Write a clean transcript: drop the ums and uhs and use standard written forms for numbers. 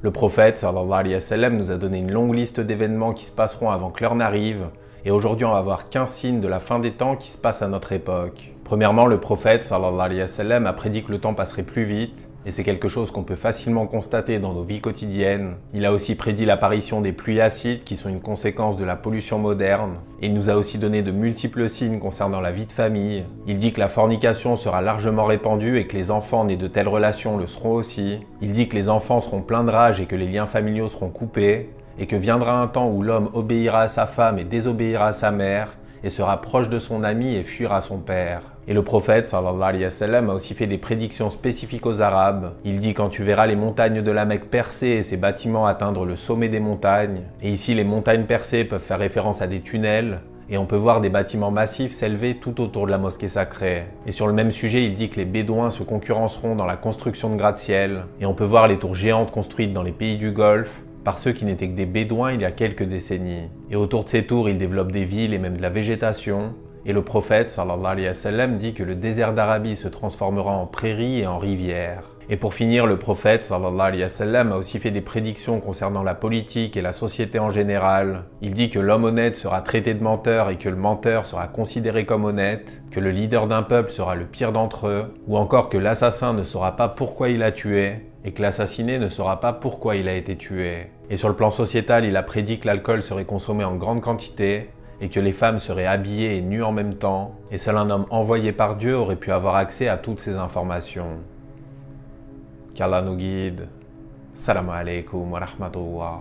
Le prophète sallallahu alayhi wa sallam nous a donné une longue liste d'événements qui se passeront avant que l'heure n'arrive, et aujourd'hui on va voir 15 signes de la fin des temps qui se passent à notre époque. Premièrement, le prophète sallallahu alayhi wa sallam a prédit que le temps passerait plus vite, et c'est quelque chose qu'on peut facilement constater dans nos vies quotidiennes. Il a aussi prédit l'apparition des pluies acides qui sont une conséquence de la pollution moderne, et il nous a aussi donné de multiples signes concernant la vie de famille. Il dit que la fornication sera largement répandue et que les enfants nés de telles relations le seront aussi. Il dit que les enfants seront pleins de rage et que les liens familiaux seront coupés, et que viendra un temps où l'homme obéira à sa femme et désobéira à sa mère, et sera proche de son ami et fuira son père. Et le prophète sallallahu alayhi wa sallam a aussi fait des prédictions spécifiques aux Arabes. Il dit: quand tu verras les montagnes de la Mecque percées et ses bâtiments atteindre le sommet des montagnes. Et ici les montagnes percées peuvent faire référence à des tunnels, et on peut voir des bâtiments massifs s'élever tout autour de la mosquée sacrée. Et sur le même sujet, il dit que les Bédouins se concurrenceront dans la construction de gratte-ciel, et on peut voir les tours géantes construites dans les pays du Golfe, par ceux qui n'étaient que des Bédouins il y a quelques décennies. Et autour de ces tours, il développe des villes et même de la végétation. Et le prophète sallallahu alayhi wa sallam dit que le désert d'Arabie se transformera en prairie et en rivière. Et pour finir, le prophète sallallahu alayhi wa sallam a aussi fait des prédictions concernant la politique et la société en général. Il dit que l'homme honnête sera traité de menteur et que le menteur sera considéré comme honnête, que le leader d'un peuple sera le pire d'entre eux, ou encore que l'assassin ne saura pas pourquoi il a tué, et que l'assassiné ne saura pas pourquoi il a été tué. Et sur le plan sociétal, il a prédit que l'alcool serait consommé en grande quantité, et que les femmes seraient habillées et nues en même temps, et seul un homme envoyé par Dieu aurait pu avoir accès à toutes ces informations. Qu'Allah nous guide. Salam alaikum wa rahmatullah.